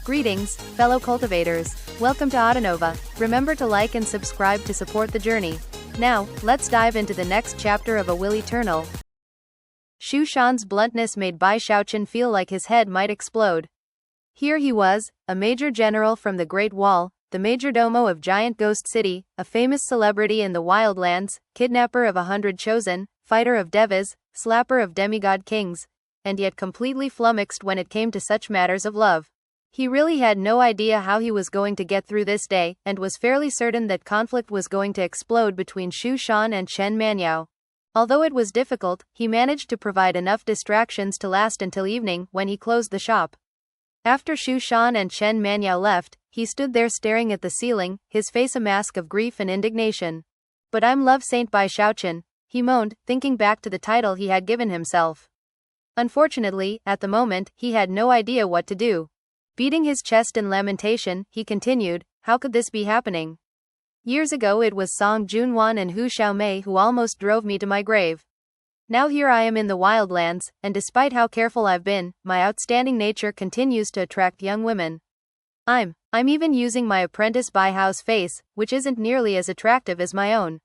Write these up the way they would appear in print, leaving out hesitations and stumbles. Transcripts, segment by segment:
Greetings, fellow cultivators. Welcome to Autonova. Remember to like and subscribe to support the journey. Now, let's dive into the next chapter of A Will Eternal. Xiaochun's bluntness made Bai Xiaochun feel like his head might explode. Here he was, a major general from the Great Wall, the majordomo of Giant Ghost City, a famous celebrity in the Wildlands, kidnapper of 100 chosen, fighter of devas, slapper of demigod kings, and yet completely flummoxed when it came to such matters of love. He really had no idea how he was going to get through this day, and was fairly certain that conflict was going to explode between Xiaochun and Chen Manyao. Although it was difficult, he managed to provide enough distractions to last until evening, when he closed the shop. After Xiaochun and Chen Manyao left, he stood there staring at the ceiling, his face a mask of grief and indignation. "But I'm Love Saint Bai Xiaochun," he moaned, thinking back to the title he had given himself. Unfortunately, at the moment, he had no idea what to do. Beating his chest in lamentation, he continued, "How could this be happening? Years ago it was Song Junwan and Hu Xiaomei who almost drove me to my grave. Now here I am in the wildlands, and despite how careful I've been, my outstanding nature continues to attract young women. I'm even using my apprentice Bai Hao's face, which isn't nearly as attractive as my own.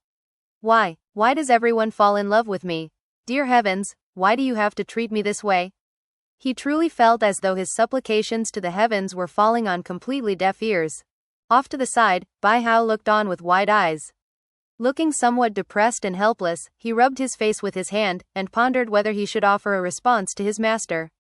Why does everyone fall in love with me? Dear heavens, why do you have to treat me this way?" He truly felt as though his supplications to the heavens were falling on completely deaf ears. Off to the side, Bai Hao looked on with wide eyes. Looking somewhat depressed and helpless, he rubbed his face with his hand, and pondered whether he should offer a response to his master.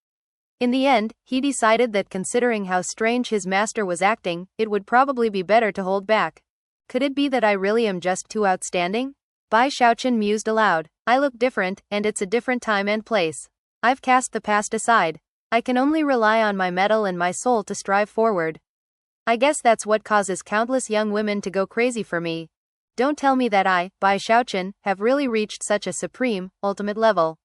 In the end, he decided that considering how strange his master was acting, it would probably be better to hold back. Could it be that I really am just too outstanding? Bai Xiaochun mused aloud. I look different, and it's a different time and place. I've cast the past aside. I can only rely on my mettle and my soul to strive forward. I guess that's what causes countless young women to go crazy for me. Don't tell me that I, Bai Xiaochun, have really reached such a supreme, ultimate level.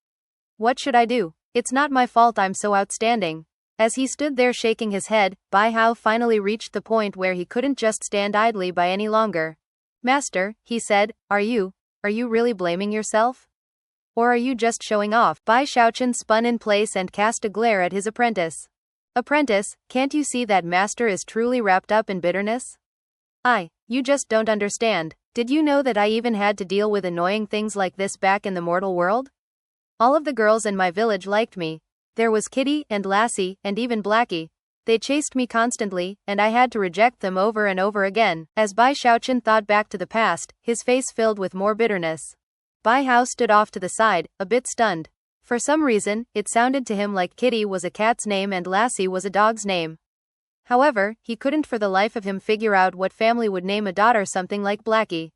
What should I do? It's not my fault I'm so outstanding. As he stood there shaking his head, Bai Hao finally reached the point where he couldn't just stand idly by any longer. "Master," he said, are you really blaming yourself? Or are you just showing off?" Bai Xiaochun spun in place and cast a glare at his apprentice. "Apprentice, can't you see that master is truly wrapped up in bitterness? You just don't understand. Did you know that I even had to deal with annoying things like this back in the mortal world? All of the girls in my village liked me. There was Kitty, and Lassie, and even Blackie. They chased me constantly, and I had to reject them over and over again." As Bai Xiaochun thought back to the past, his face filled with more bitterness. Bai Hao stood off to the side, a bit stunned. For some reason, it sounded to him like Kitty was a cat's name and Lassie was a dog's name. However, he couldn't for the life of him figure out what family would name a daughter something like Blackie.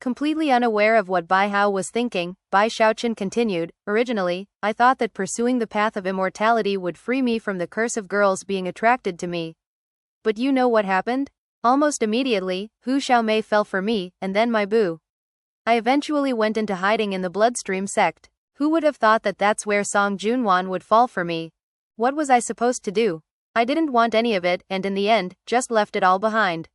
Completely unaware of what Bai Hao was thinking, Bai Xiaochun continued, "Originally, I thought that pursuing the path of immortality would free me from the curse of girls being attracted to me. But you know what happened? Almost immediately, Hu Xiaomei fell for me, and then my boo. I eventually went into hiding in the Bloodstream sect. Who would have thought that that's where Song Junwan would fall for me? What was I supposed to do? I didn't want any of it, and in the end, just left it all behind.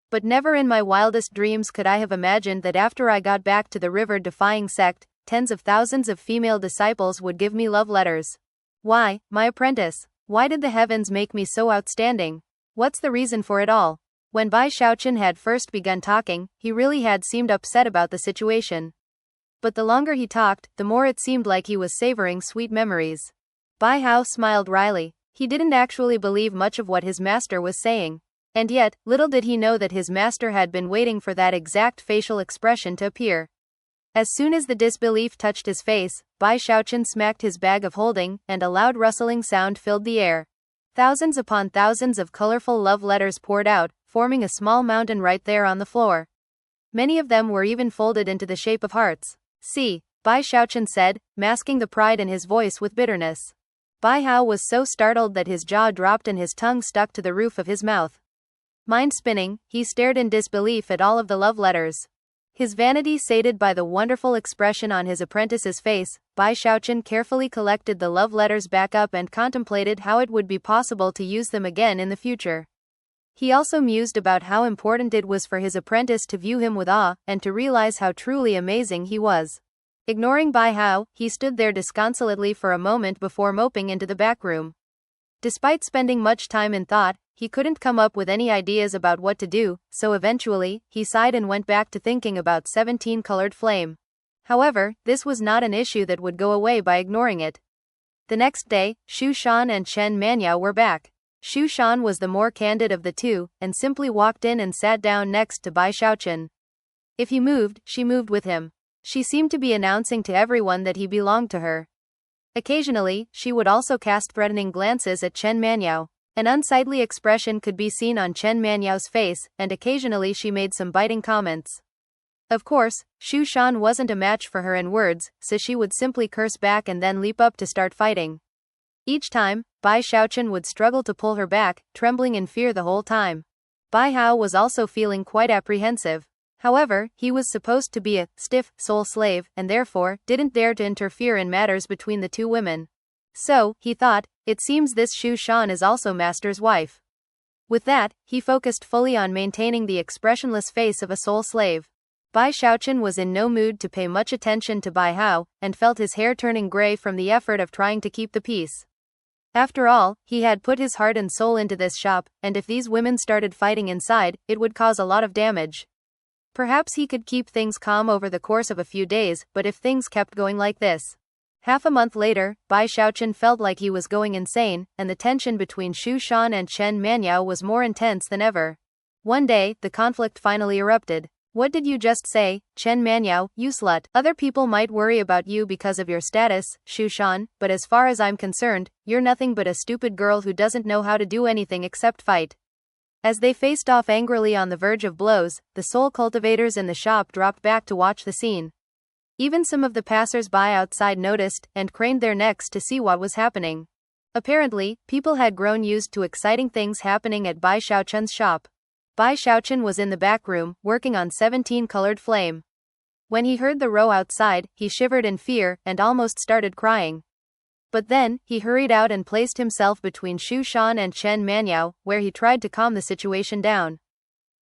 But never in my wildest dreams could I have imagined that after I got back to the river-defying sect, tens of thousands of female disciples would give me love letters. Why, my apprentice? Why did the heavens make me so outstanding? What's the reason for it all?" When Bai Xiaochun had first begun talking, he really had seemed upset about the situation. But the longer he talked, the more it seemed like he was savoring sweet memories. Bai Hao smiled wryly. He didn't actually believe much of what his master was saying. And yet, little did he know that his master had been waiting for that exact facial expression to appear. As soon as the disbelief touched his face, Bai Xiaochun smacked his bag of holding, and a loud rustling sound filled the air. Thousands upon thousands of colorful love letters poured out, forming a small mountain right there on the floor. Many of them were even folded into the shape of hearts. "See," Bai Xiaochun said, masking the pride in his voice with bitterness. Bai Hao was so startled that his jaw dropped and his tongue stuck to the roof of his mouth. Mind spinning, he stared in disbelief at all of the love letters. His vanity sated by the wonderful expression on his apprentice's face, Bai Xiaochun carefully collected the love letters back up and contemplated how it would be possible to use them again in the future. He also mused about how important it was for his apprentice to view him with awe, and to realize how truly amazing he was. Ignoring Bai Hao, he stood there disconsolately for a moment before moping into the back room. Despite spending much time in thought, he couldn't come up with any ideas about what to do, so eventually, he sighed and went back to thinking about 17-colored flame. However, this was not an issue that would go away by ignoring it. The next day, Xiaochun and Chen Manyao were back. Xiaochun was the more candid of the two, and simply walked in and sat down next to Bai Xiaochun. If he moved, she moved with him. She seemed to be announcing to everyone that he belonged to her. Occasionally, she would also cast threatening glances at Chen Manyao. An unsightly expression could be seen on Chen Manyao's face, and occasionally she made some biting comments. Of course, Xiaochun wasn't a match for her in words, so she would simply curse back and then leap up to start fighting. Each time, Bai Xiaochun would struggle to pull her back, trembling in fear the whole time. Bai Hao was also feeling quite apprehensive. However, he was supposed to be a stiff soul slave, and therefore, didn't dare to interfere in matters between the two women. So, he thought, it seems this Xiaochun is also master's wife. With that, he focused fully on maintaining the expressionless face of a soul slave. Bai Xiaochun was in no mood to pay much attention to Bai Hao, and felt his hair turning gray from the effort of trying to keep the peace. After all, he had put his heart and soul into this shop, and if these women started fighting inside, it would cause a lot of damage. Perhaps he could keep things calm over the course of a few days, but if things kept going like this. Half a month later, Bai Xiaochun felt like he was going insane, and the tension between Xiaochun and Chen Manyao was more intense than ever. One day, the conflict finally erupted. What did you just say, Chen Manyao, you slut? Other people might worry about you because of your status, Xiaochun, but as far as I'm concerned, you're nothing but a stupid girl who doesn't know how to do anything except fight. As they faced off angrily on the verge of blows, the soul cultivators in the shop dropped back to watch the scene. Even some of the passers-by outside noticed, and craned their necks to see what was happening. Apparently, people had grown used to exciting things happening at Bai Xiaochun's shop. Bai Xiaochun was in the back room, working on 17-colored flame. When he heard the row outside, he shivered in fear, and almost started crying. But then, he hurried out and placed himself between Xiaochun and Chen Manyao, where he tried to calm the situation down.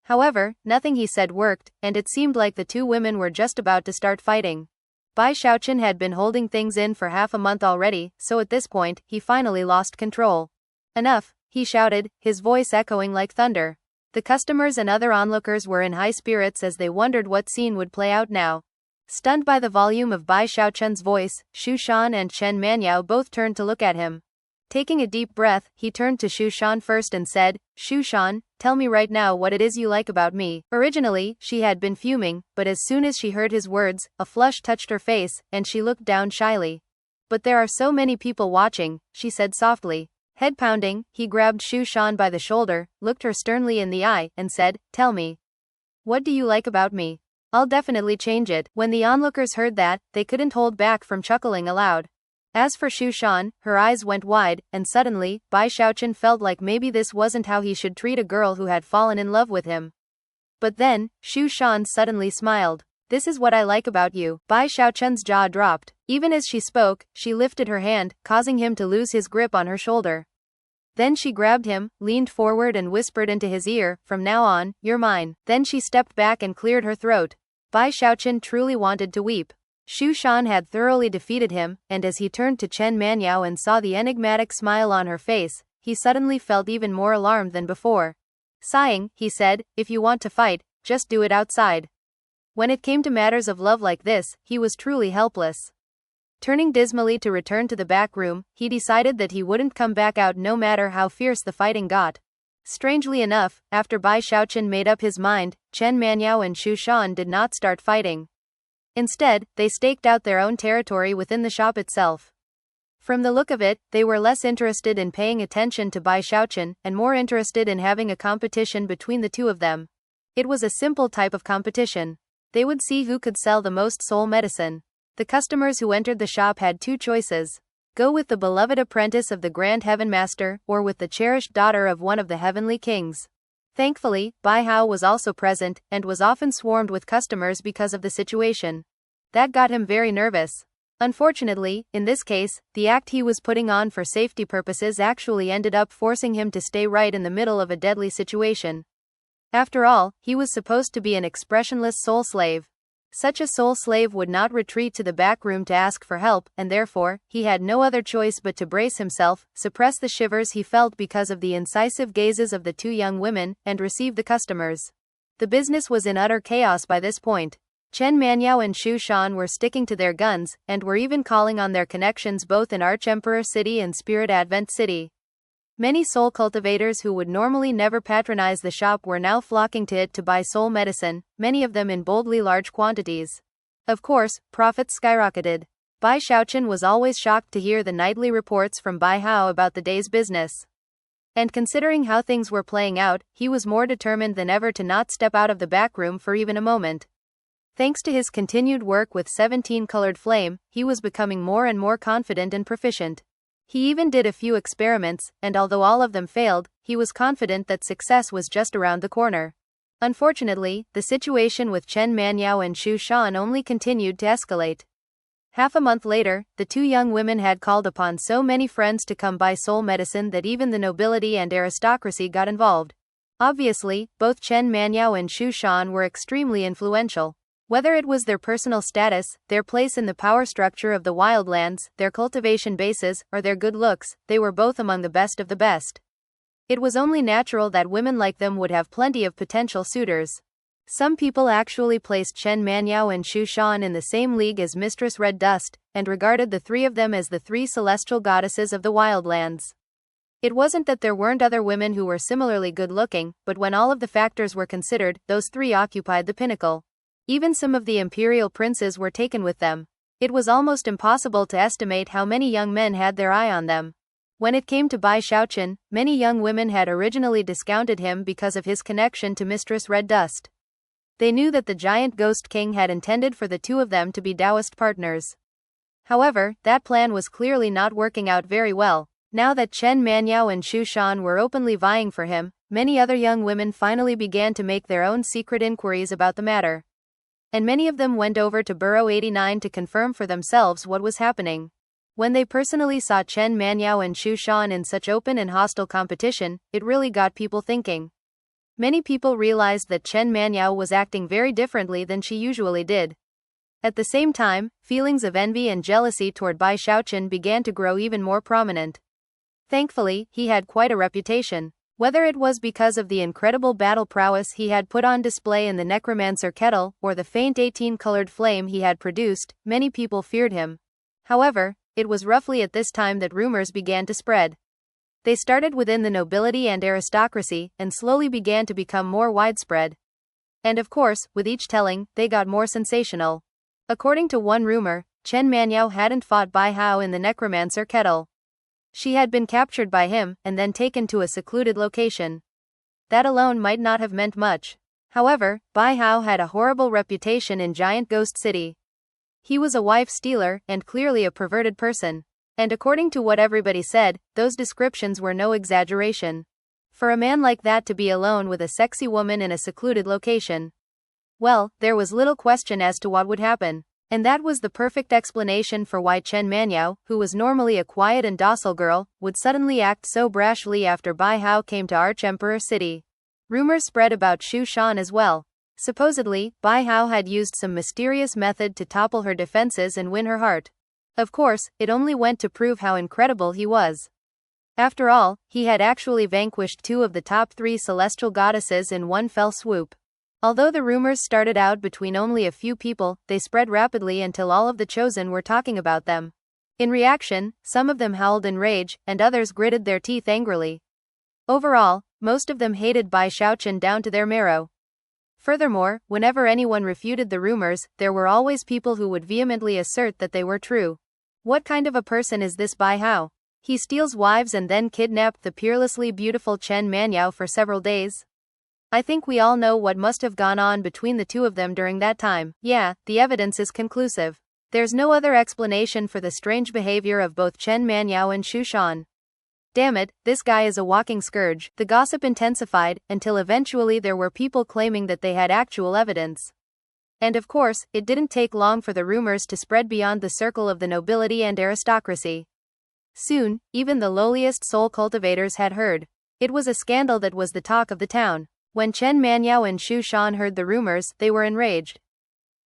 However, nothing he said worked, and it seemed like the two women were just about to start fighting. Bai Xiaochun had been holding things in for half a month already, so at this point, he finally lost control. Enough, he shouted, his voice echoing like thunder. The customers and other onlookers were in high spirits as they wondered what scene would play out now. Stunned by the volume of Bai Xiaochun's voice, Xiaochun and Chen Manyao both turned to look at him. Taking a deep breath, he turned to Xiaochun first and said, Xiaochun, tell me right now what it is you like about me. Originally, she had been fuming, but as soon as she heard his words, a flush touched her face, and she looked down shyly. But there are so many people watching, she said softly. Head pounding, he grabbed Xiaochun by the shoulder, looked her sternly in the eye, and said, tell me. What do you like about me? I'll definitely change it. When the onlookers heard that, they couldn't hold back from chuckling aloud. As for Xiaochun, her eyes went wide, and suddenly, Bai Xiaochun felt like maybe this wasn't how he should treat a girl who had fallen in love with him. But then, Xiaochun suddenly smiled. This is what I like about you. Bai Xiaochun's jaw dropped. Even as she spoke, she lifted her hand, causing him to lose his grip on her shoulder. Then she grabbed him, leaned forward and whispered into his ear, from now on, you're mine. Then she stepped back and cleared her throat. Bai Xiaochun truly wanted to weep. Xiaochun had thoroughly defeated him, and as he turned to Chen Manyao and saw the enigmatic smile on her face, he suddenly felt even more alarmed than before. Sighing, he said, if you want to fight, just do it outside. When it came to matters of love like this, he was truly helpless. Turning dismally to return to the back room, he decided that he wouldn't come back out no matter how fierce the fighting got. Strangely enough, after Bai Xiaochun made up his mind, Chen Manyao and Xiaochun did not start fighting. Instead, they staked out their own territory within the shop itself. From the look of it, they were less interested in paying attention to Bai Xiaochun, and more interested in having a competition between the two of them. It was a simple type of competition. They would see who could sell the most soul medicine. The customers who entered the shop had two choices. Go with the beloved apprentice of the Grand Heaven Master, or with the cherished daughter of one of the heavenly kings. Thankfully, Bai Hao was also present, and was often swarmed with customers because of the situation. That got him very nervous. Unfortunately, in this case, the act he was putting on for safety purposes actually ended up forcing him to stay right in the middle of a deadly situation. After all, he was supposed to be an expressionless soul slave. Such a soul slave would not retreat to the back room to ask for help, and therefore, he had no other choice but to brace himself, suppress the shivers he felt because of the incisive gazes of the two young women, and receive the customers. The business was in utter chaos by this point. Chen Manniao and Xu Shan were sticking to their guns, and were even calling on their connections both in Arch-Emperor City and Spirit Advent City. Many soul cultivators who would normally never patronize the shop were now flocking to it to buy soul medicine, many of them in boldly large quantities. Of course, profits skyrocketed. Bai Xiaochun was always shocked to hear the nightly reports from Bai Hao about the day's business. And considering how things were playing out, he was more determined than ever to not step out of the back room for even a moment. Thanks to his continued work with 17-colored flame, he was becoming more and more confident and proficient. He even did a few experiments, and although all of them failed, he was confident that success was just around the corner. Unfortunately, the situation with Chen Manniao and Xu Shan only continued to escalate. Half a month later, the two young women had called upon so many friends to come buy soul medicine that even the nobility and aristocracy got involved. Obviously, both Chen Manniao and Xu Shan were extremely influential. Whether it was their personal status, their place in the power structure of the wildlands, their cultivation bases, or their good looks, they were both among the best of the best. It was only natural that women like them would have plenty of potential suitors. Some people actually placed Chen Manniao and Xu Shan in the same league as Mistress Red Dust, and regarded the three of them as the three celestial goddesses of the wildlands. It wasn't that there weren't other women who were similarly good-looking, but when all of the factors were considered, those three occupied the pinnacle. Even some of the imperial princes were taken with them. It was almost impossible to estimate how many young men had their eye on them. When it came to Bai Xiaochun, many young women had originally discounted him because of his connection to Mistress Red Dust. They knew that the giant ghost king had intended for the two of them to be Taoist partners. However, that plan was clearly not working out very well. Now that Chen Manniao and Xu Shan were openly vying for him, many other young women finally began to make their own secret inquiries about the matter. And many of them went over to Burrow 89 to confirm for themselves what was happening. When they personally saw Chen Manniao and Xu Shan in such open and hostile competition, it really got people thinking. Many people realized that Chen Manniao was acting very differently than she usually did. At the same time, feelings of envy and jealousy toward Bai Xiaochun began to grow even more prominent. Thankfully, he had quite a reputation. Whether it was because of the incredible battle prowess he had put on display in the necromancer kettle, or the faint 18-colored flame he had produced, many people feared him. However, it was roughly at this time that rumors began to spread. They started within the nobility and aristocracy, and slowly began to become more widespread. And of course, with each telling, they got more sensational. According to one rumor, Chen Manniao hadn't fought Bai Hao in the necromancer kettle. She had been captured by him, and then taken to a secluded location. That alone might not have meant much. However, Bai Hao had a horrible reputation in Giant Ghost City. He was a wife stealer, and clearly a perverted person. And according to what everybody said, those descriptions were no exaggeration. For a man like that to be alone with a sexy woman in a secluded location. Well, there was little question as to what would happen. And that was the perfect explanation for why Chen Manniao, who was normally a quiet and docile girl, would suddenly act so brashly after Bai Hao came to Arch-Emperor City. Rumors spread about Xu Shan as well. Supposedly, Bai Hao had used some mysterious method to topple her defenses and win her heart. Of course, it only went to prove how incredible he was. After all, he had actually vanquished two of the top three celestial goddesses in one fell swoop. Although the rumors started out between only a few people, they spread rapidly until all of the chosen were talking about them. In reaction, some of them howled in rage, and others gritted their teeth angrily. Overall, most of them hated Bai Xiaochun down to their marrow. Furthermore, whenever anyone refuted the rumors, there were always people who would vehemently assert that they were true. What kind of a person is this Bai Hao? He steals wives and then kidnapped the peerlessly beautiful Chen Manniao for several days? I think we all know what must have gone on between the two of them during that time. Yeah, the evidence is conclusive. There's no other explanation for the strange behavior of both Chen Manniao and Xu Shan. Damn it, this guy is a walking scourge. The gossip intensified, until eventually there were people claiming that they had actual evidence. And of course, it didn't take long for the rumors to spread beyond the circle of the nobility and aristocracy. Soon, even the lowliest soul cultivators had heard. It was a scandal that was the talk of the town. When Chen Manniao and Xu Shan heard the rumors, they were enraged.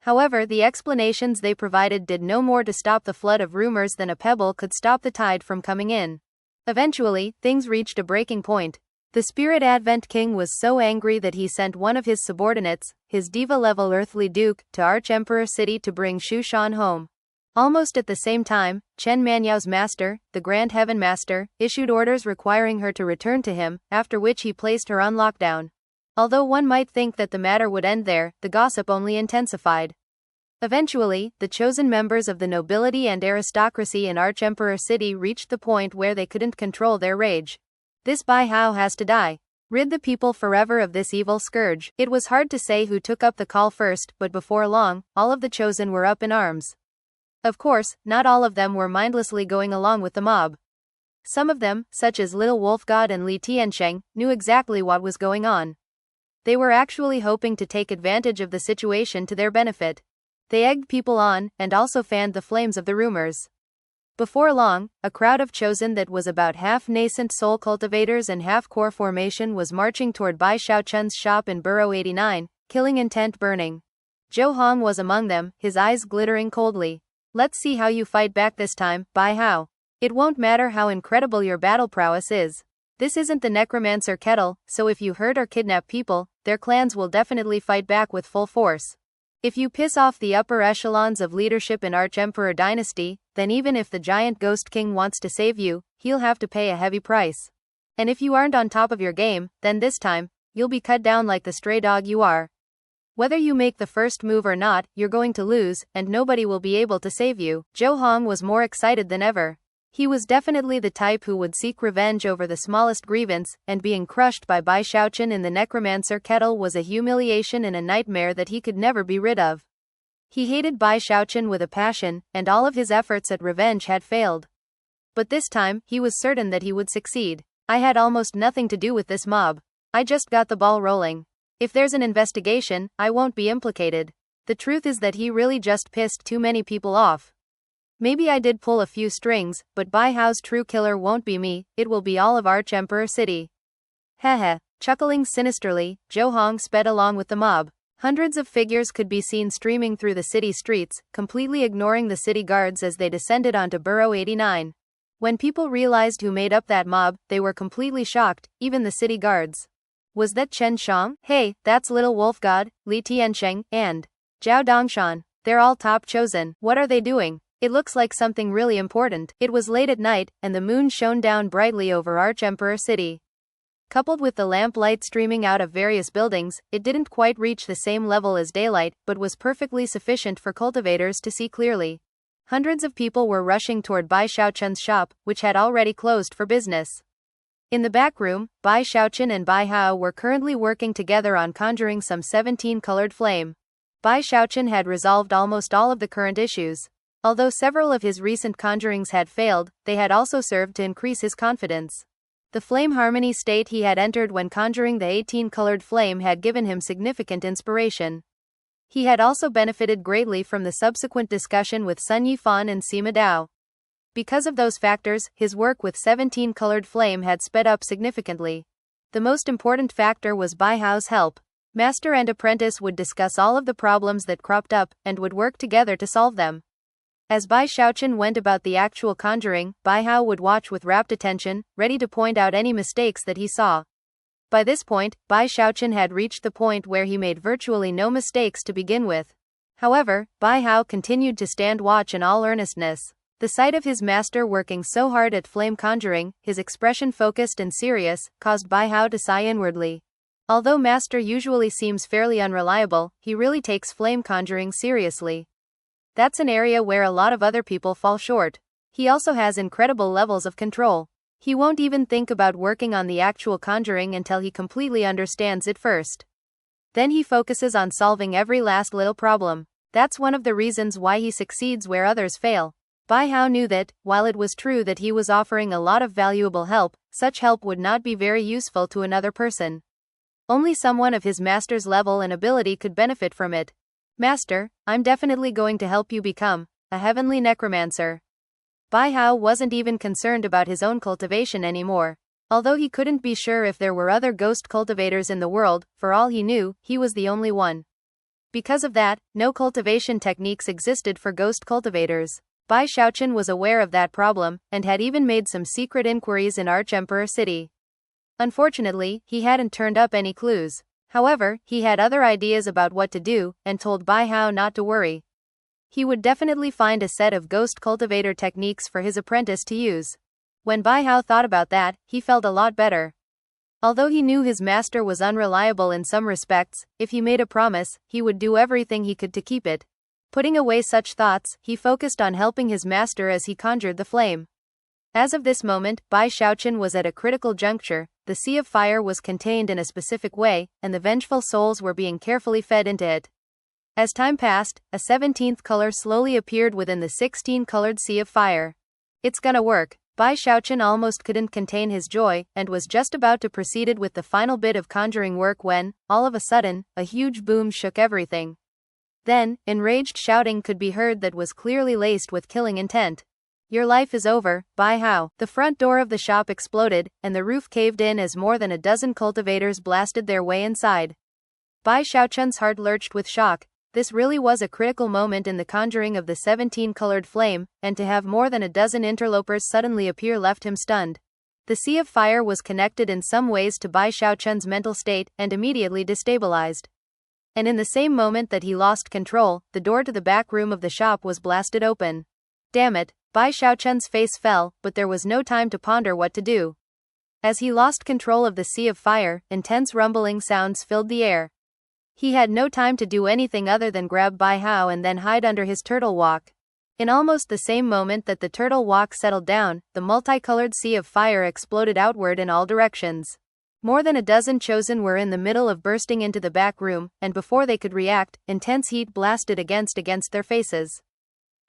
However, the explanations they provided did no more to stop the flood of rumors than a pebble could stop the tide from coming in. Eventually, things reached a breaking point. The Spirit Advent King was so angry that he sent one of his subordinates, his diva-level earthly duke, to Arch-Emperor City to bring Xiaochun home. Almost at the same time, Chen Manyao's master, the Grand Heaven Master, issued orders requiring her to return to him, after which he placed her on lockdown. Although one might think that the matter would end there, the gossip only intensified. Eventually, the chosen members of the nobility and aristocracy in Arch-Emperor City reached the point where they couldn't control their rage. This Bai Hao has to die. Rid the people forever of this evil scourge. It was hard to say who took up the call first, but before long, all of the chosen were up in arms. Of course, not all of them were mindlessly going along with the mob. Some of them, such as Little Wolf God and Li Tiansheng, knew exactly what was going on. They were actually hoping to take advantage of the situation to their benefit. They egged people on, and also fanned the flames of the rumors. Before long, a crowd of chosen that was about half nascent soul cultivators and half core formation was marching toward Bai Xiaochun's shop in Burrow 89, killing intent burning. Zhou Hong was among them, his eyes glittering coldly. Let's see how you fight back this time, Bai Hao. It won't matter how incredible your battle prowess is. This isn't the necromancer kettle, so if you hurt or kidnap people, their clans will definitely fight back with full force. If you piss off the upper echelons of leadership in Arch-Emperor Dynasty, then even if the giant Ghost King wants to save you, he'll have to pay a heavy price. And if you aren't on top of your game, then this time, you'll be cut down like the stray dog you are. Whether you make the first move or not, you're going to lose, and nobody will be able to save you. Zhou Hong was more excited than ever. He was definitely the type who would seek revenge over the smallest grievance, and being crushed by Bai Xiaochun in the necromancer kettle was a humiliation and a nightmare that he could never be rid of. He hated Bai Xiaochun with a passion, and all of his efforts at revenge had failed. But this time, he was certain that he would succeed. I had almost nothing to do with this mob. I just got the ball rolling. If there's an investigation, I won't be implicated. The truth is that he really just pissed too many people off. Maybe I did pull a few strings, but Bai Hao's true killer won't be me, it will be all of Arch-Emperor City. Heh. Chuckling sinisterly, Zhou Hong sped along with the mob. Hundreds of figures could be seen streaming through the city streets, completely ignoring the city guards as they descended onto Burrow 89. When people realized who made up that mob, they were completely shocked, even the city guards. Was that Chen Shang? Hey, that's Little Wolf God, Li Tiansheng, and Zhao Dongshan. They're all top chosen. What are they doing? It looks like something really important. It was late at night, and the moon shone down brightly over Arch-Emperor City. Coupled with the lamplight streaming out of various buildings, it didn't quite reach the same level as daylight, but was perfectly sufficient for cultivators to see clearly. Hundreds of people were rushing toward Bai Xiaochun's shop, which had already closed for business. In the back room, Bai Xiaochun and Bai Hao were currently working together on conjuring some 17-colored flame. Bai Xiaochun had resolved almost all of the current issues. Although several of his recent conjurings had failed, they had also served to increase his confidence. The flame harmony state he had entered when conjuring the 18-colored flame had given him significant inspiration. He had also benefited greatly from the subsequent discussion with Sun Yifan and Sima Dao. Because of those factors, his work with 17-colored flame had sped up significantly. The most important factor was Bai Hao's help. Master and apprentice would discuss all of the problems that cropped up, and would work together to solve them. As Bai Xiaochun went about the actual conjuring, Bai Hao would watch with rapt attention, ready to point out any mistakes that he saw. By this point, Bai Xiaochun had reached the point where he made virtually no mistakes to begin with. However, Bai Hao continued to stand watch in all earnestness. The sight of his master working so hard at flame conjuring, his expression focused and serious, caused Bai Hao to sigh inwardly. Although master usually seems fairly unreliable, he really takes flame conjuring seriously. That's an area where a lot of other people fall short. He also has incredible levels of control. He won't even think about working on the actual conjuring until he completely understands it first. Then he focuses on solving every last little problem. That's one of the reasons why he succeeds where others fail. Bai Hao knew that, while it was true that he was offering a lot of valuable help, such help would not be very useful to another person. Only someone of his master's level and ability could benefit from it. Master, I'm definitely going to help you become a heavenly necromancer. Bai Hao wasn't even concerned about his own cultivation anymore. Although he couldn't be sure if there were other ghost cultivators in the world, for all he knew, he was the only one. Because of that, no cultivation techniques existed for ghost cultivators. Bai Xiaochun was aware of that problem, and had even made some secret inquiries in Arch-Emperor City. Unfortunately, he hadn't turned up any clues. However, he had other ideas about what to do, and told Bai Hao not to worry. He would definitely find a set of ghost cultivator techniques for his apprentice to use. When Bai Hao thought about that, he felt a lot better. Although he knew his master was unreliable in some respects, if he made a promise, he would do everything he could to keep it. Putting away such thoughts, he focused on helping his master as he conjured the flame. As of this moment, Bai Xiaochun was at a critical juncture. The sea of fire was contained in a specific way, and the vengeful souls were being carefully fed into it. As time passed, a 17th color slowly appeared within the 16-colored sea of fire. It's gonna work. Bai Xiaochun almost couldn't contain his joy, and was just about to proceed with the final bit of conjuring work when, all of a sudden, a huge boom shook everything. Then, enraged shouting could be heard that was clearly laced with killing intent. Your life is over, Bai Hao. The front door of the shop exploded, and the roof caved in as more than a dozen cultivators blasted their way inside. Bai Xiaochun's heart lurched with shock. This really was a critical moment in the conjuring of the 17-colored flame, and to have more than a dozen interlopers suddenly appear left him stunned. The sea of fire was connected in some ways to Bai Xiaochun's mental state, and immediately destabilized. And in the same moment that he lost control, the door to the back room of the shop was blasted open. Damn it, Bai Xiaochun's face fell, but there was no time to ponder what to do. As he lost control of the sea of fire, intense rumbling sounds filled the air. He had no time to do anything other than grab Bai Hao and then hide under his turtle walk. In almost the same moment that the turtle walk settled down, the multicolored sea of fire exploded outward in all directions. More than a dozen chosen were in the middle of bursting into the back room, and before they could react, intense heat blasted against their faces.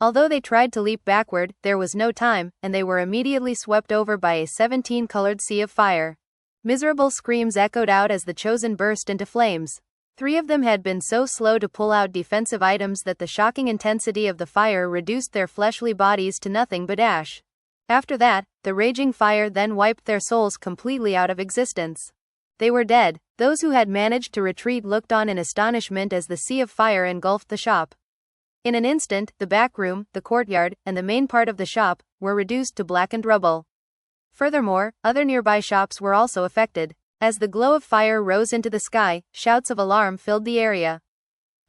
Although they tried to leap backward, there was no time, and they were immediately swept over by a 17-colored sea of fire. Miserable screams echoed out as the chosen burst into flames. 3 of them had been so slow to pull out defensive items that the shocking intensity of the fire reduced their fleshly bodies to nothing but ash. After that, the raging fire then wiped their souls completely out of existence. They were dead. Those who had managed to retreat looked on in astonishment as the sea of fire engulfed the shop. In an instant, the back room, the courtyard, and the main part of the shop were reduced to blackened rubble. Furthermore, other nearby shops were also affected. As the glow of fire rose into the sky, shouts of alarm filled the area.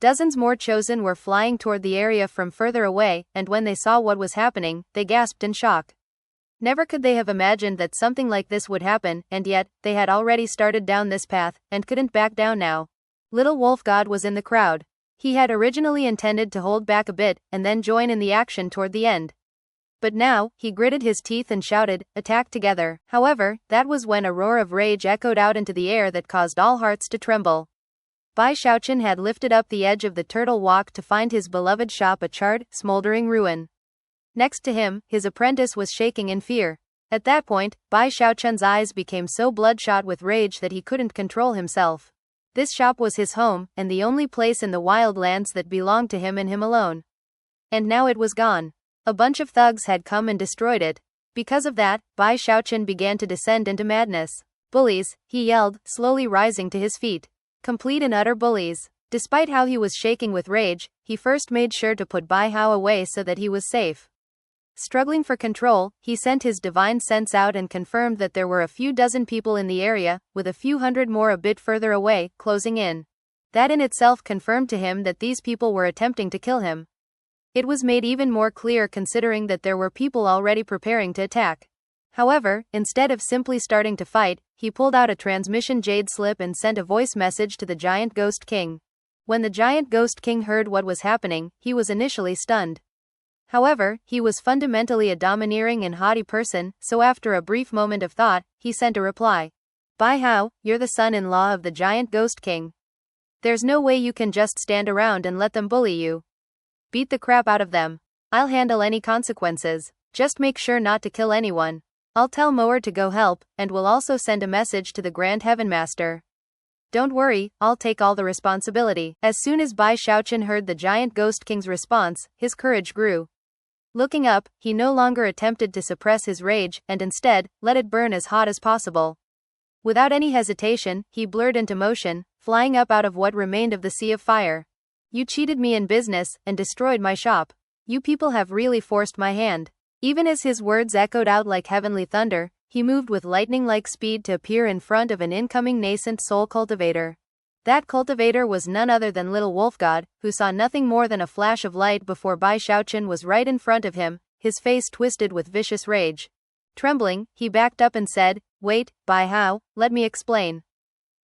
Dozens more chosen were flying toward the area from further away, and when they saw what was happening, they gasped in shock. Never could they have imagined that something like this would happen, and yet, they had already started down this path, and couldn't back down now. Little Wolf God was in the crowd. He had originally intended to hold back a bit, and then join in the action toward the end. But now, he gritted his teeth and shouted, "Attack together." However, that was when a roar of rage echoed out into the air that caused all hearts to tremble. Bai Xiaochun had lifted up the edge of the turtle walk to find his beloved shop a charred, smoldering ruin. Next to him, his apprentice was shaking in fear. At that point, Bai Xiaochun's eyes became so bloodshot with rage that he couldn't control himself. This shop was his home, and the only place in the wildlands that belonged to him and him alone. And now it was gone. A bunch of thugs had come and destroyed it. Because of that, Bai Xiaochun began to descend into madness. Bullies, he yelled, slowly rising to his feet. Complete and utter bullies. Despite how he was shaking with rage, he first made sure to put Bai Hao away so that he was safe. Struggling for control, he sent his divine sense out and confirmed that there were a few dozen people in the area, with a few hundred more a bit further away, closing in. That in itself confirmed to him that these people were attempting to kill him. It was made even more clear considering that there were people already preparing to attack. However, instead of simply starting to fight, he pulled out a transmission jade slip and sent a voice message to the giant Ghost King. When the giant Ghost King heard what was happening, he was initially stunned. However, he was fundamentally a domineering and haughty person, so after a brief moment of thought, he sent a reply. Bai Hao, you're the son-in-law of the giant Ghost King. There's no way you can just stand around and let them bully you. Beat the crap out of them. I'll handle any consequences. Just make sure not to kill anyone. I'll tell Moer to go help, and will also send a message to the Grand Heaven Master. Don't worry, I'll take all the responsibility. As soon as Bai Xiaochun heard the giant Ghost King's response, his courage grew. Looking up, he no longer attempted to suppress his rage, and instead, let it burn as hot as possible. Without any hesitation, he blurred into motion, flying up out of what remained of the sea of fire. You cheated me in business, and destroyed my shop. You people have really forced my hand. Even as his words echoed out like heavenly thunder, he moved with lightning-like speed to appear in front of an incoming nascent soul cultivator. That cultivator was none other than Little Wolf God, who saw nothing more than a flash of light before Bai Xiaochun was right in front of him, his face twisted with vicious rage. Trembling, he backed up and said, "Wait, Bai Hao, let me explain."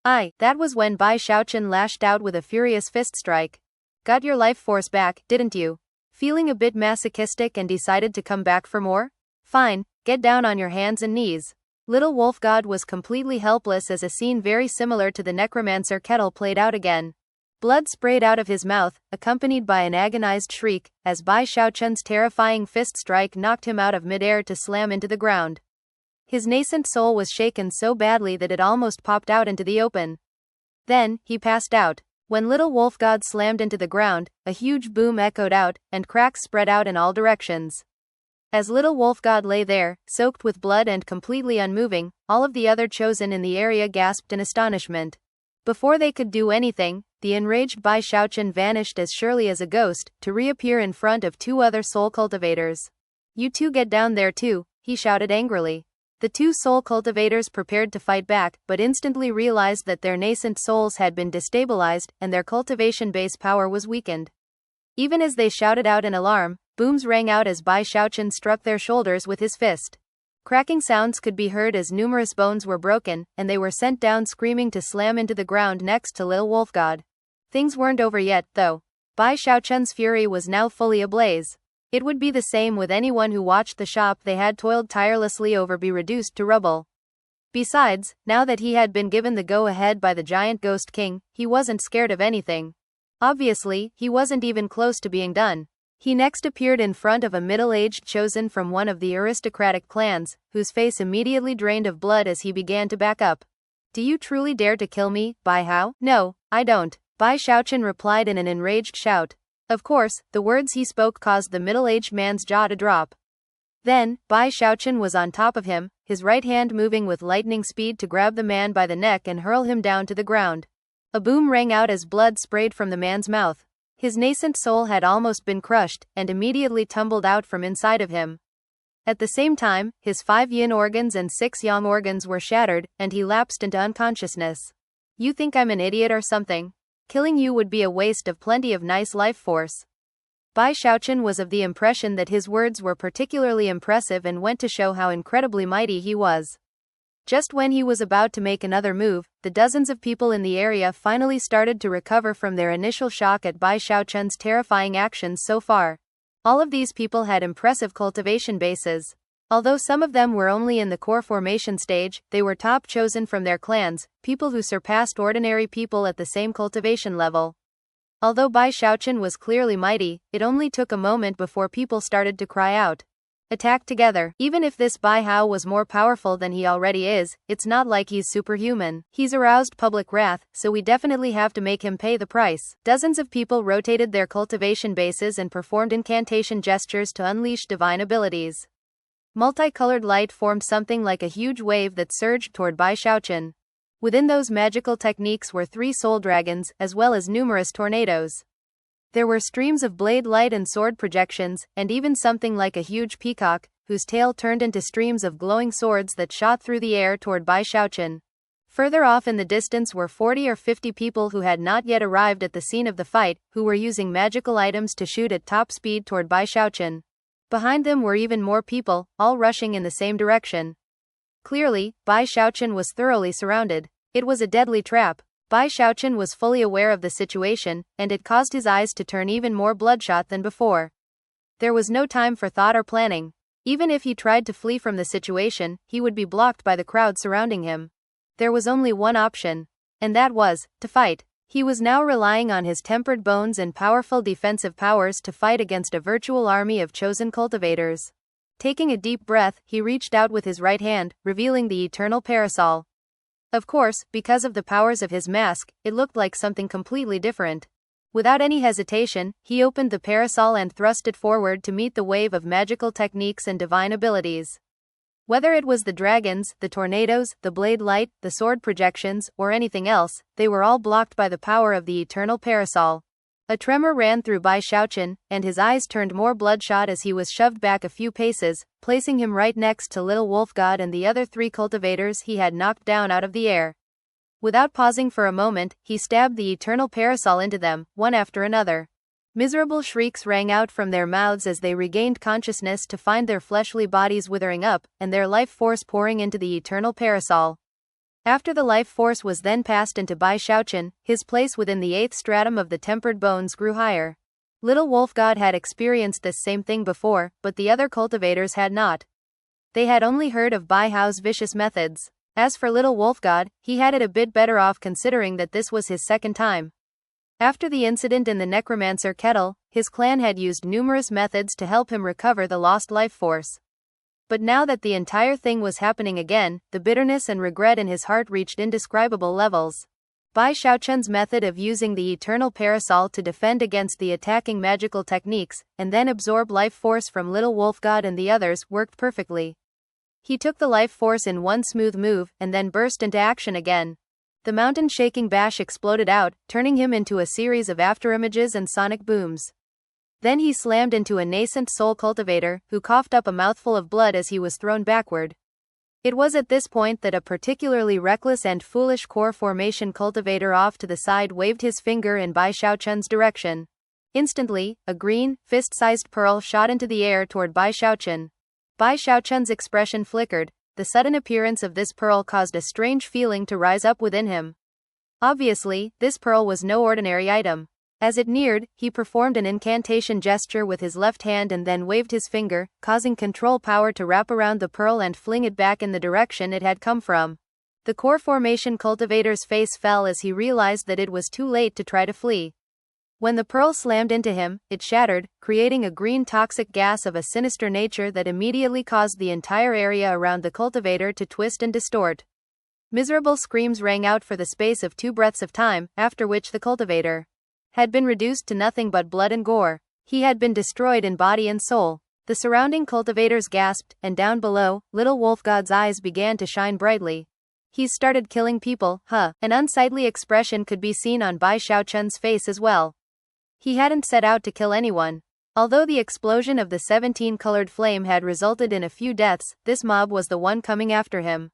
That was when Bai Xiaochun lashed out with a furious fist strike. Got your life force back, didn't you? Feeling a bit masochistic and decided to come back for more? Fine, get down on your hands and knees. Little Wolf God was completely helpless as a scene very similar to the necromancer kettle played out again. Blood sprayed out of his mouth, accompanied by an agonized shriek, as Bai Xiaochun's terrifying fist strike knocked him out of midair to slam into the ground. His nascent soul was shaken so badly that it almost popped out into the open. Then, he passed out. When Little Wolf God slammed into the ground, a huge boom echoed out, and cracks spread out in all directions. As Little Wolf God lay there, soaked with blood and completely unmoving, all of the other chosen in the area gasped in astonishment. Before they could do anything, the enraged Bai Xiaochun vanished as surely as a ghost, to reappear in front of two other soul cultivators. "You two get down there too," he shouted angrily. The two soul cultivators prepared to fight back, but instantly realized that their nascent souls had been destabilized, and their cultivation base power was weakened. Even as they shouted out in alarm, booms rang out as Bai Xiaochun struck their shoulders with his fist. Cracking sounds could be heard as numerous bones were broken, and they were sent down screaming to slam into the ground next to Little Wolf God. Things weren't over yet, though. Bai Xiaochun's fury was now fully ablaze. It would be the same with anyone who watched the shop they had toiled tirelessly over be reduced to rubble. Besides, now that he had been given the go-ahead by the giant Ghost King, he wasn't scared of anything. Obviously, he wasn't even close to being done. He next appeared in front of a middle-aged chosen from one of the aristocratic clans, whose face immediately drained of blood as he began to back up. "Do you truly dare to kill me, Bai Hao?" "No, I don't," Bai Xiaochun replied in an enraged shout. Of course, the words he spoke caused the middle-aged man's jaw to drop. Then, Bai Xiaochun was on top of him, his right hand moving with lightning speed to grab the man by the neck and hurl him down to the ground. A boom rang out as blood sprayed from the man's mouth. His nascent soul had almost been crushed, and immediately tumbled out from inside of him. At the same time, his 5 yin organs and 6 yang organs were shattered, and he lapsed into unconsciousness. "You think I'm an idiot or something? Killing you would be a waste of plenty of nice life force." Bai Xiaochun was of the impression that his words were particularly impressive and went to show how incredibly mighty he was. Just when he was about to make another move, the dozens of people in the area finally started to recover from their initial shock at Bai Xiaochun's terrifying actions so far. All of these people had impressive cultivation bases. Although some of them were only in the core formation stage, they were top chosen from their clans, people who surpassed ordinary people at the same cultivation level. Although Bai Xiaochun was clearly mighty, it only took a moment before people started to cry out. "Attack together." Even if this Bai Hao was more powerful than he already is, it's not like he's superhuman. He's aroused public wrath, so we definitely have to make him pay the price. Dozens of people rotated their cultivation bases and performed incantation gestures to unleash divine abilities. Multicolored light formed something like a huge wave that surged toward Bai Xiaochun. Within those magical techniques were 3 soul dragons, as well as numerous tornadoes. There were streams of blade light and sword projections, and even something like a huge peacock, whose tail turned into streams of glowing swords that shot through the air toward Bai Xiaochun. Further off in the distance were 40 or 50 people who had not yet arrived at the scene of the fight, who were using magical items to shoot at top speed toward Bai Xiaochun. Behind them were even more people, all rushing in the same direction. Clearly, Bai Xiaochun was thoroughly surrounded. It was a deadly trap. Bai Xiaochun was fully aware of the situation, and it caused his eyes to turn even more bloodshot than before. There was no time for thought or planning. Even if he tried to flee from the situation, he would be blocked by the crowd surrounding him. There was only one option. And that was, to fight. He was now relying on his tempered bones and powerful defensive powers to fight against a virtual army of chosen cultivators. Taking a deep breath, he reached out with his right hand, revealing the eternal parasol. Of course, because of the powers of his mask, it looked like something completely different. Without any hesitation, he opened the parasol and thrust it forward to meet the wave of magical techniques and divine abilities. Whether it was the dragons, the tornadoes, the blade light, the sword projections, or anything else, they were all blocked by the power of the eternal parasol. A tremor ran through Bai Xiaochun, and his eyes turned more bloodshot as he was shoved back a few paces, placing him right next to Little Wolf God and the other 3 cultivators he had knocked down out of the air. Without pausing for a moment, he stabbed the eternal parasol into them, one after another. Miserable shrieks rang out from their mouths as they regained consciousness to find their fleshly bodies withering up, and their life force pouring into the eternal parasol. After the life force was then passed into Bai Xiaochun, his place within the 8th stratum of the tempered bones grew higher. Little Wolf God had experienced this same thing before, but the other cultivators had not. They had only heard of Bai Hao's vicious methods. As for Little Wolf God, he had it a bit better off considering that this was his 2nd time. After the incident in the necromancer kettle, his clan had used numerous methods to help him recover the lost life force. But now that the entire thing was happening again, the bitterness and regret in his heart reached indescribable levels. Bai Xiaochun's method of using the eternal parasol to defend against the attacking magical techniques, and then absorb life force from Little Wolf God and the others, worked perfectly. He took the life force in one smooth move, and then burst into action again. The mountain-shaking bash exploded out, turning him into a series of afterimages and sonic booms. Then he slammed into a nascent soul cultivator, who coughed up a mouthful of blood as he was thrown backward. It was at this point that a particularly reckless and foolish core formation cultivator off to the side waved his finger in Bai Xiaochun's direction. Instantly, a green, fist-sized pearl shot into the air toward Bai Xiaochun. Bai Xiaochun's expression flickered. The sudden appearance of this pearl caused a strange feeling to rise up within him. Obviously, this pearl was no ordinary item. As it neared, he performed an incantation gesture with his left hand and then waved his finger, causing control power to wrap around the pearl and fling it back in the direction it had come from. The core formation cultivator's face fell as he realized that it was too late to try to flee. When the pearl slammed into him, it shattered, creating a green toxic gas of a sinister nature that immediately caused the entire area around the cultivator to twist and distort. Miserable screams rang out for the space of 2 breaths of time, after which the cultivator had been reduced to nothing but blood and gore. He had been destroyed in body and soul. The surrounding cultivators gasped, and down below, Little Wolf God's eyes began to shine brightly. He's started killing people, huh? An unsightly expression could be seen on Bai Xiaochun's face as well. He hadn't set out to kill anyone. Although the explosion of the 17-colored flame had resulted in a few deaths, this mob was the one coming after him.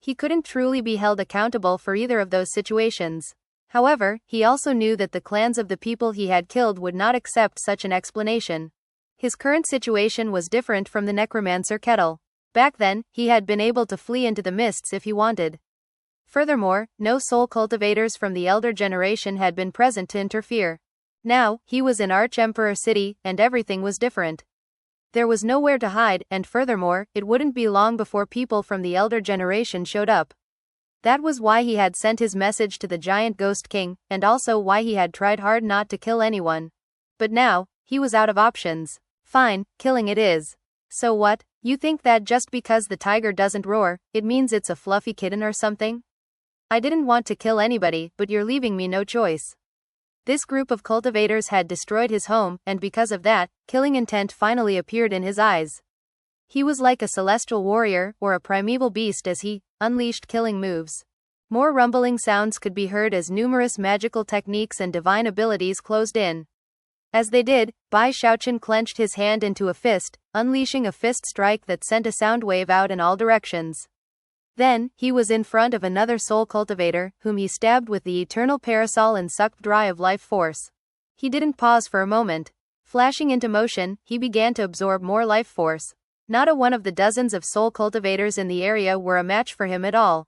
He couldn't truly be held accountable for either of those situations. However, he also knew that the clans of the people he had killed would not accept such an explanation. His current situation was different from the necromancer kettle. Back then, he had been able to flee into the mists if he wanted. Furthermore, no soul cultivators from the elder generation had been present to interfere. Now, he was in Arch-Emperor City, and everything was different. There was nowhere to hide, and furthermore, it wouldn't be long before people from the elder generation showed up. That was why he had sent his message to the giant Ghost King, and also why he had tried hard not to kill anyone. But now, he was out of options. Fine, killing it is. So what? You think that just because the tiger doesn't roar, it means it's a fluffy kitten or something? I didn't want to kill anybody, but you're leaving me no choice. This group of cultivators had destroyed his home, and because of that, killing intent finally appeared in his eyes. He was like a celestial warrior, or a primeval beast as he unleashed killing moves. More rumbling sounds could be heard as numerous magical techniques and divine abilities closed in. As they did, Bai Xiaochun clenched his hand into a fist, unleashing a fist strike that sent a sound wave out in all directions. Then, he was in front of another soul cultivator, whom he stabbed with the eternal parasol and sucked dry of life force. He didn't pause for a moment. Flashing into motion, he began to absorb more life force. Not a one of the dozens of soul cultivators in the area were a match for him at all.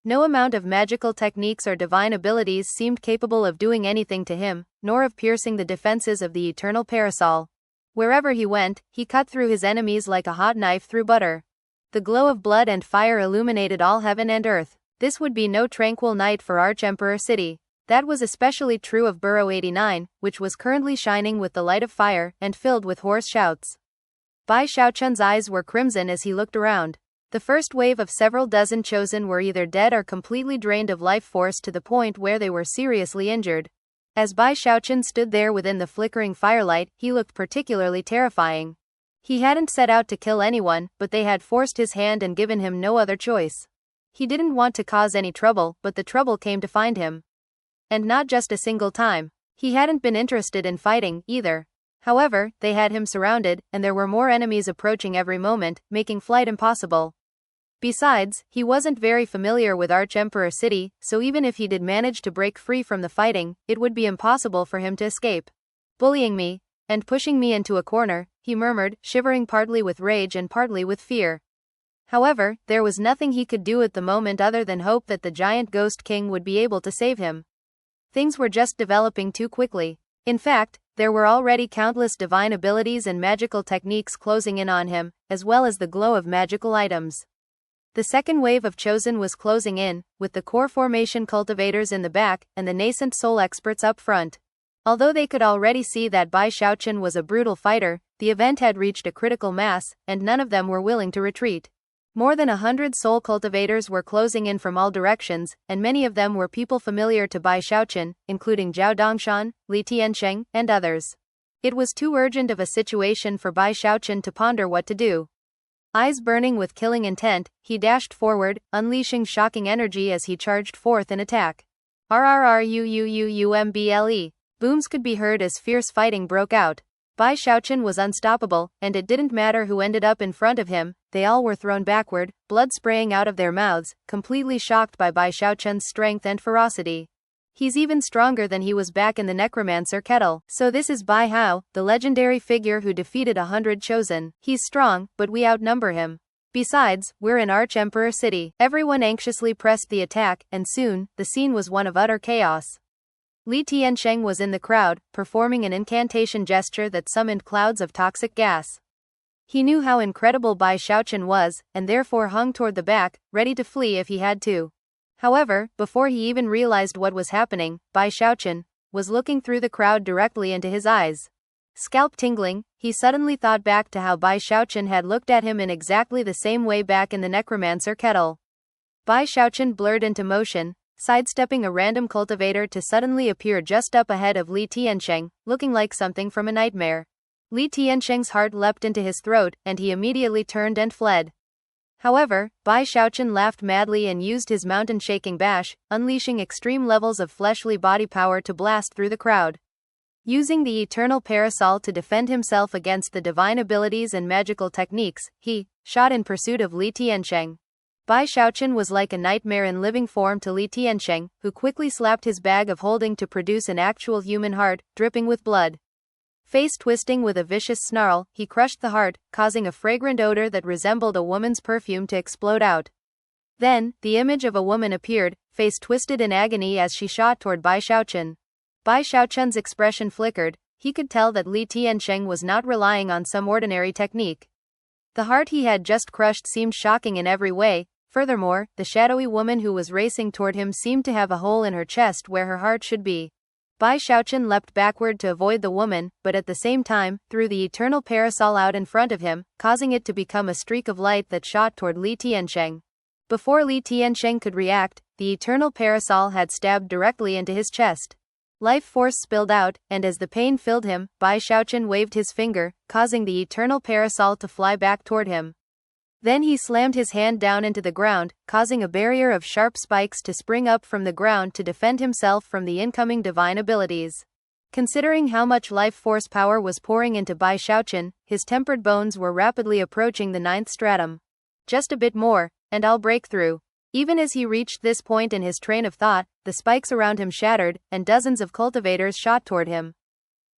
No amount of magical techniques or divine abilities seemed capable of doing anything to him, nor of piercing the defenses of the eternal parasol. Wherever he went, he cut through his enemies like a hot knife through butter. The glow of blood and fire illuminated all heaven and earth. This would be no tranquil night for Arch-Emperor City. That was especially true of Burrow 89, which was currently shining with the light of fire, and filled with hoarse shouts. Bai Xiaochun's eyes were crimson as he looked around. The first wave of several dozen chosen were either dead or completely drained of life force to the point where they were seriously injured. As Bai Xiaochun stood there within the flickering firelight, he looked particularly terrifying. He hadn't set out to kill anyone, but they had forced his hand and given him no other choice. He didn't want to cause any trouble, but the trouble came to find him. And not just a single time. He hadn't been interested in fighting, either. However, they had him surrounded, and there were more enemies approaching every moment, making flight impossible. Besides, he wasn't very familiar with Arch-Emperor City, so even if he did manage to break free from the fighting, it would be impossible for him to escape. Bullying me, and pushing me into a corner, he murmured, shivering partly with rage and partly with fear. However, there was nothing he could do at the moment other than hope that the giant Ghost King would be able to save him. Things were just developing too quickly. In fact, there were already countless divine abilities and magical techniques closing in on him, as well as the glow of magical items. The second wave of Chosen was closing in, with the core formation cultivators in the back and the nascent soul experts up front. Although they could already see that Bai Xiaochun was a brutal fighter, the event had reached a critical mass, and none of them were willing to retreat. More than 100 soul cultivators were closing in from all directions, and many of them were people familiar to Bai Xiaochun, including Zhao Dongshan, Li Tiansheng, and others. It was too urgent of a situation for Bai Xiaochun to ponder what to do. Eyes burning with killing intent, he dashed forward, unleashing shocking energy as he charged forth in attack. RRRUUUUMBLE. Booms could be heard as fierce fighting broke out. Bai Xiaochun was unstoppable, and it didn't matter who ended up in front of him, they all were thrown backward, blood spraying out of their mouths, completely shocked by Bai Xiaochun's strength and ferocity. He's even stronger than he was back in the necromancer kettle. So this is Bai Hao, the legendary figure who defeated 100 Chosen. He's strong, but we outnumber him. Besides, we're in Arch-Emperor City. Everyone anxiously pressed the attack, and soon, the scene was one of utter chaos. Li Tiansheng was in the crowd, performing an incantation gesture that summoned clouds of toxic gas. He knew how incredible Bai Xiaochun was, and therefore hung toward the back, ready to flee if he had to. However, before he even realized what was happening, Bai Xiaochun was looking through the crowd directly into his eyes. Scalp tingling, he suddenly thought back to how Bai Xiaochun had looked at him in exactly the same way back in the necromancer kettle. Bai Xiaochun blurred into motion, sidestepping a random cultivator to suddenly appear just up ahead of Li Tiansheng, looking like something from a nightmare. Li Tiansheng's heart leapt into his throat, and he immediately turned and fled. However, Bai Xiaochun laughed madly and used his mountain-shaking bash, unleashing extreme levels of fleshly body power to blast through the crowd. Using the eternal parasol to defend himself against the divine abilities and magical techniques, he shot in pursuit of Li Tiansheng. Bai Xiaochun was like a nightmare in living form to Li Tiansheng, who quickly slapped his bag of holding to produce an actual human heart, dripping with blood. Face twisting with a vicious snarl, he crushed the heart, causing a fragrant odor that resembled a woman's perfume to explode out. Then, the image of a woman appeared, face twisted in agony as she shot toward Bai Xiaochun. Bai Xiaochun's expression flickered, he could tell that Li Tiansheng was not relying on some ordinary technique. The heart he had just crushed seemed shocking in every way. Furthermore, the shadowy woman who was racing toward him seemed to have a hole in her chest where her heart should be. Bai Xiaochun leapt backward to avoid the woman, but at the same time, threw the eternal parasol out in front of him, causing it to become a streak of light that shot toward Li Tiansheng. Before Li Tiansheng could react, the eternal parasol had stabbed directly into his chest. Life force spilled out, and as the pain filled him, Bai Xiaochun waved his finger, causing the eternal parasol to fly back toward him. Then he slammed his hand down into the ground, causing a barrier of sharp spikes to spring up from the ground to defend himself from the incoming divine abilities. Considering how much life force power was pouring into Bai Xiaochun, his tempered bones were rapidly approaching the 9th stratum. Just a bit more, and I'll break through. Even as he reached this point in his train of thought, the spikes around him shattered, and dozens of cultivators shot toward him.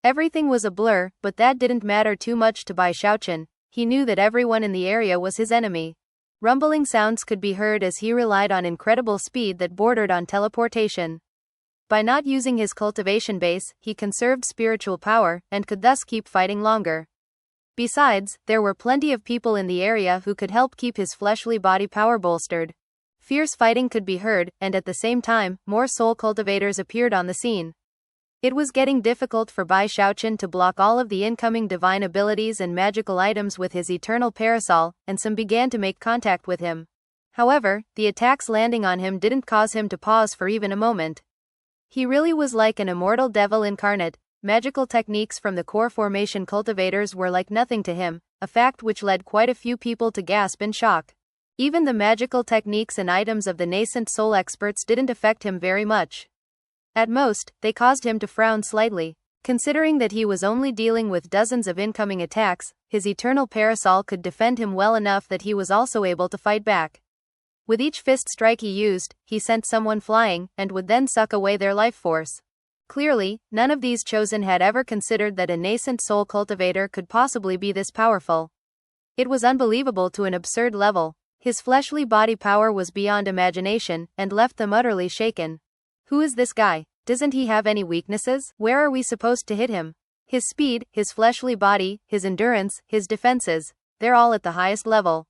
Everything was a blur, but that didn't matter too much to Bai Xiaochun. He knew that everyone in the area was his enemy. Rumbling sounds could be heard as he relied on incredible speed that bordered on teleportation. By not using his cultivation base, he conserved spiritual power, and could thus keep fighting longer. Besides, there were plenty of people in the area who could help keep his fleshly body power bolstered. Fierce fighting could be heard, and at the same time, more soul cultivators appeared on the scene. It was getting difficult for Bai Xiaochun to block all of the incoming divine abilities and magical items with his eternal parasol, and some began to make contact with him. However, the attacks landing on him didn't cause him to pause for even a moment. He really was like an immortal devil incarnate. Magical techniques from the core formation cultivators were like nothing to him, a fact which led quite a few people to gasp in shock. Even the magical techniques and items of the nascent soul experts didn't affect him very much. At most, they caused him to frown slightly. Considering that he was only dealing with dozens of incoming attacks, his eternal parasol could defend him well enough that he was also able to fight back. With each fist strike he used, he sent someone flying, and would then suck away their life force. Clearly, none of these chosen had ever considered that a nascent soul cultivator could possibly be this powerful. It was unbelievable to an absurd level. His fleshly body power was beyond imagination, and left them utterly shaken. Who is this guy? Doesn't he have any weaknesses? Where are we supposed to hit him? His speed, his fleshly body, his endurance, his defenses, they're all at the highest level.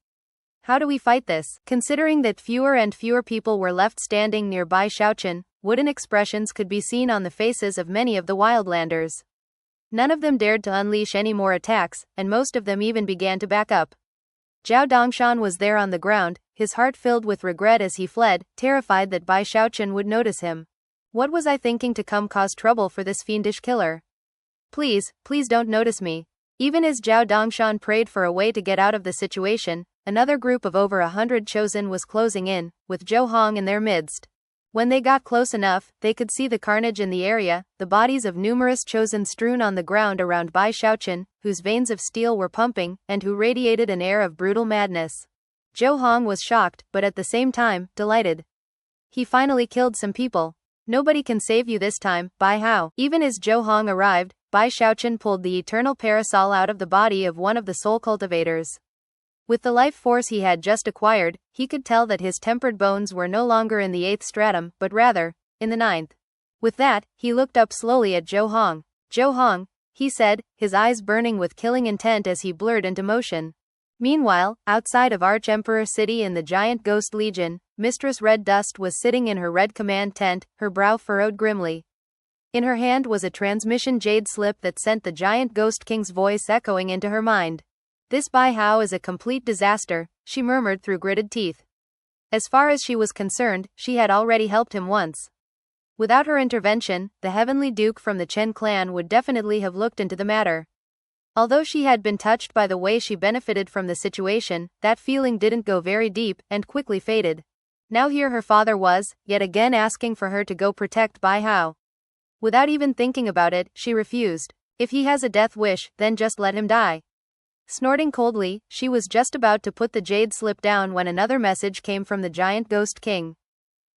How do we fight this? Considering that fewer and fewer people were left standing near Bai Xiaochun, wooden expressions could be seen on the faces of many of the wildlanders. None of them dared to unleash any more attacks, and most of them even began to back up. Zhao Dongshan was there on the ground, his heart filled with regret as he fled, terrified that Bai Xiaochun would notice him. What was I thinking to come cause trouble for this fiendish killer? Please, please don't notice me. Even as Zhao Dongshan prayed for a way to get out of the situation, another group of over 100 chosen was closing in, with Zhou Hong in their midst. When they got close enough, they could see the carnage in the area, the bodies of numerous chosen strewn on the ground around Bai Xiaochun, whose veins of steel were pumping, and who radiated an air of brutal madness. Zhou Hong was shocked, but at the same time, delighted. He finally killed some people. Nobody can save you this time, Bai Hao. Even as Zhou Hong arrived, Bai Xiaochun pulled the eternal parasol out of the body of one of the soul cultivators. With the life force he had just acquired, he could tell that his tempered bones were no longer in the 8th stratum, but rather, in the 9th. With that, he looked up slowly at Zhou Hong. Zhou Hong, he said, his eyes burning with killing intent as he blurred into motion. Meanwhile, outside of Arch-Emperor City in the Giant Ghost Legion, Mistress Red Dust was sitting in her red command tent, her brow furrowed grimly. In her hand was a transmission jade slip that sent the Giant Ghost King's voice echoing into her mind. This Bai Hao is a complete disaster, she murmured through gritted teeth. As far as she was concerned, she had already helped him once. Without her intervention, the Heavenly Duke from the Chen clan would definitely have looked into the matter. Although she had been touched by the way she benefited from the situation, that feeling didn't go very deep, and quickly faded. Now here her father was, yet again asking for her to go protect Bai Hao. Without even thinking about it, she refused. If he has a death wish, then just let him die. Snorting coldly, she was just about to put the jade slip down when another message came from the Giant Ghost King.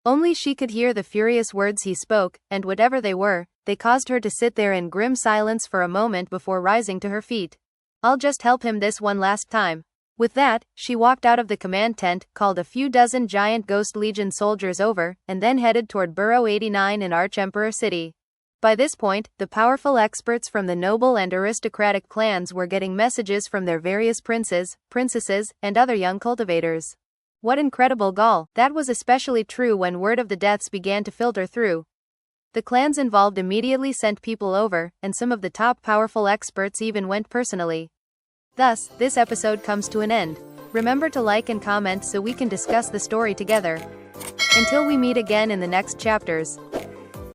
Only she could hear the furious words he spoke, and whatever they were, they caused her to sit there in grim silence for a moment before rising to her feet. I'll just help him this one last time. With that, she walked out of the command tent, called a few dozen Giant Ghost Legion soldiers over, and then headed toward Burrow 89 in Arch-Emperor City. By this point, the powerful experts from the noble and aristocratic clans were getting messages from their various princes, princesses, and other young cultivators. What incredible gall! That was especially true when word of the deaths began to filter through. The clans involved immediately sent people over, and some of the top powerful experts even went personally. Thus, this episode comes to an end. Remember to like and comment so we can discuss the story together. Until we meet again in the next chapters.